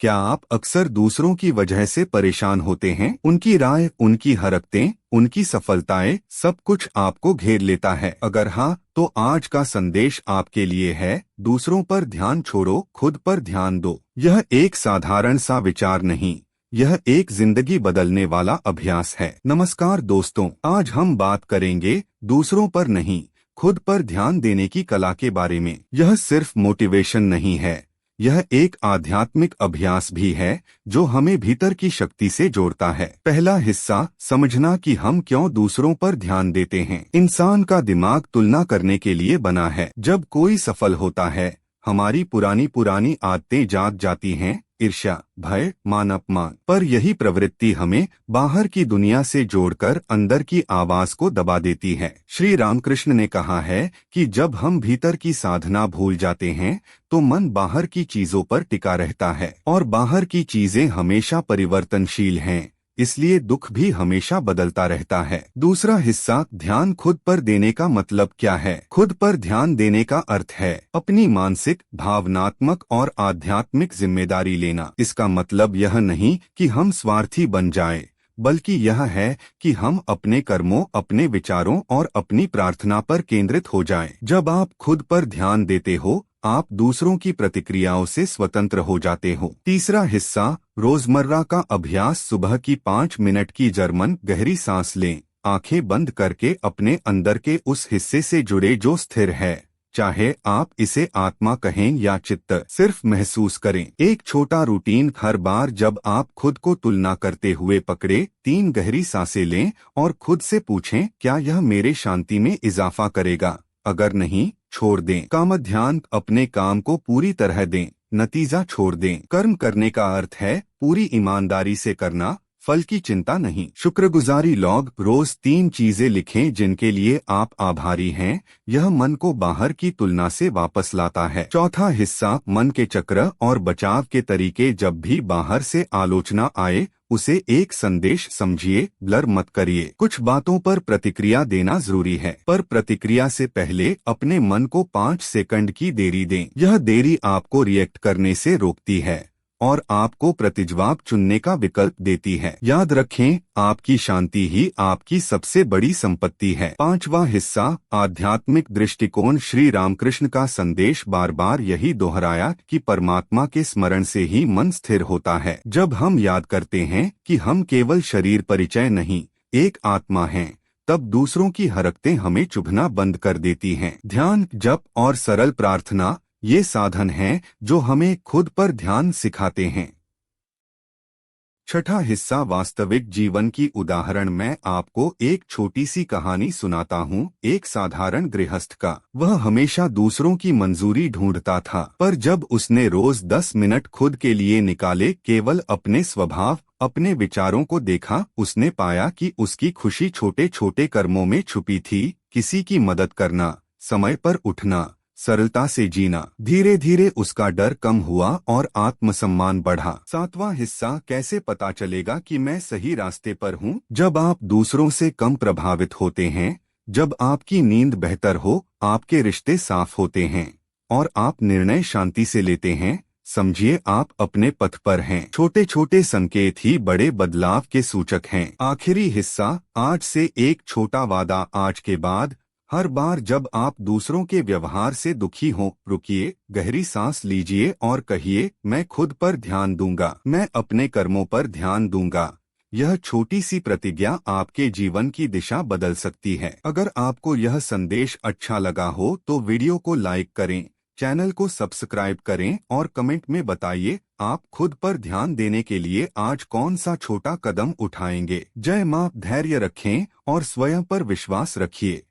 क्या आप अक्सर दूसरों की वजह से परेशान होते हैं? उनकी राय, उनकी हरकतें, उनकी सफलताएं, सब कुछ आपको घेर लेता है। अगर हाँ, तो आज का संदेश आपके लिए है। दूसरों पर ध्यान छोड़ो, खुद पर ध्यान दो। यह एक साधारण सा विचार नहीं, यह एक जिंदगी बदलने वाला अभ्यास है। नमस्कार दोस्तों, आज हम बात करेंगे दूसरों पर नहीं, खुद पर ध्यान देने की कला के बारे में। यह सिर्फ मोटिवेशन नहीं है, यह एक आध्यात्मिक अभ्यास भी है जो हमें भीतर की शक्ति से जोड़ता है। पहला हिस्सा, समझना कि हम क्यों दूसरों पर ध्यान देते हैं। इंसान का दिमाग तुलना करने के लिए बना है। जब कोई सफल होता है, हमारी पुरानी आदतें जाग जाती हैं, ईर्ष्या, भय, मान अपमान। पर यही प्रवृत्ति हमें बाहर की दुनिया से जोड़कर अंदर की आवाज को दबा देती है। श्री रामकृष्ण ने कहा है कि जब हम भीतर की साधना भूल जाते हैं तो मन बाहर की चीजों पर टिका रहता है, और बाहर की चीजें हमेशा परिवर्तनशील हैं, इसलिए दुख भी हमेशा बदलता रहता है। दूसरा हिस्सा, ध्यान खुद पर देने का मतलब क्या है। खुद पर ध्यान देने का अर्थ है अपनी मानसिक, भावनात्मक और आध्यात्मिक जिम्मेदारी लेना। इसका मतलब यह नहीं कि हम स्वार्थी बन जाएं, बल्कि यह है कि हम अपने कर्मों, अपने विचारों और अपनी प्रार्थना पर केंद्रित हो जाएं। जब आप खुद पर ध्यान देते हो, आप दूसरों की प्रतिक्रियाओं से स्वतंत्र हो जाते हो। तीसरा हिस्सा, रोजमर्रा का अभ्यास। सुबह की 5 मिनट की जर्मन गहरी सांस लें, आंखें बंद करके अपने अंदर के उस हिस्से से जुड़े जो स्थिर है, चाहे आप इसे आत्मा कहें या चित्त, सिर्फ महसूस करें। एक छोटा रूटीन, हर बार जब आप खुद को तुलना करते हुए पकड़े, 3 गहरी सांसें लें और खुद से पूछें, क्या यह मेरे शांति में इजाफा करेगा? अगर नहीं, छोड़ दें। काम ध्यान, अपने काम को पूरी तरह दें, नतीजा छोड़ दें। कर्म करने का अर्थ है पूरी ईमानदारी से करना, फल की चिंता नहीं। शुक्रगुजारी लॉग, रोज 3 चीजें लिखें जिनके लिए आप आभारी हैं। यह मन को बाहर की तुलना से वापस लाता है। चौथा हिस्सा, मन के चक्र और बचाव के तरीके। जब भी बाहर से आलोचना आए, उसे एक संदेश समझिए, ब्लर मत करिए। कुछ बातों पर प्रतिक्रिया देना जरूरी है, पर प्रतिक्रिया से पहले अपने मन को 5 सेकंड की देरी दें। यह देरी आपको रिएक्ट करने से रोकती है और आपको प्रतिजवाब चुनने का विकल्प देती है। याद रखें, आपकी शांति ही आपकी सबसे बड़ी संपत्ति है। पांचवा हिस्सा, आध्यात्मिक दृष्टिकोण। श्री रामकृष्ण का संदेश बार बार यही दोहराया कि परमात्मा के स्मरण से ही मन स्थिर होता है। जब हम याद करते हैं कि हम केवल शरीर परिचय नहीं, एक आत्मा हैं, तब दूसरों की हरकतें हमें चुभना बंद कर देती हैं। ध्यान, जप और सरल प्रार्थना, ये साधन हैं जो हमें खुद पर ध्यान सिखाते हैं। छठा हिस्सा, वास्तविक जीवन की उदाहरण। मैं आपको एक छोटी सी कहानी सुनाता हूँ, एक साधारण गृहस्थ का। वह हमेशा दूसरों की मंजूरी ढूंढता था, पर जब उसने रोज 10 मिनट खुद के लिए निकाले, केवल अपने स्वभाव, अपने विचारों को देखा, उसने पाया कि उसकी खुशी छोटे छोटे कर्मों में छुपी थी। किसी की मदद करना, समय पर उठना, सरलता से जीना। धीरे धीरे उसका डर कम हुआ और आत्मसम्मान बढ़ा। सातवां हिस्सा, कैसे पता चलेगा कि मैं सही रास्ते पर हूँ। जब आप दूसरों से कम प्रभावित होते हैं, जब आपकी नींद बेहतर हो, आपके रिश्ते साफ होते हैं और आप निर्णय शांति से लेते हैं, समझिए आप अपने पथ पर हैं। छोटे छोटे संकेत ही बड़े बदलाव के सूचक हैं। आखिरी हिस्सा, आज से एक छोटा वादा। आज के बाद हर बार जब आप दूसरों के व्यवहार से दुखी हों, रुकिए, गहरी सांस लीजिए और कहिए, मैं खुद पर ध्यान दूंगा, मैं अपने कर्मों पर ध्यान दूंगा। यह छोटी सी प्रतिज्ञा आपके जीवन की दिशा बदल सकती है। अगर आपको यह संदेश अच्छा लगा हो तो वीडियो को लाइक करें, चैनल को सब्सक्राइब करें और कमेंट में बताइए आप खुद पर ध्यान देने के लिए आज कौन सा छोटा कदम उठाएंगे। जय मां। धैर्य रखें और स्वयं पर विश्वास रखिए।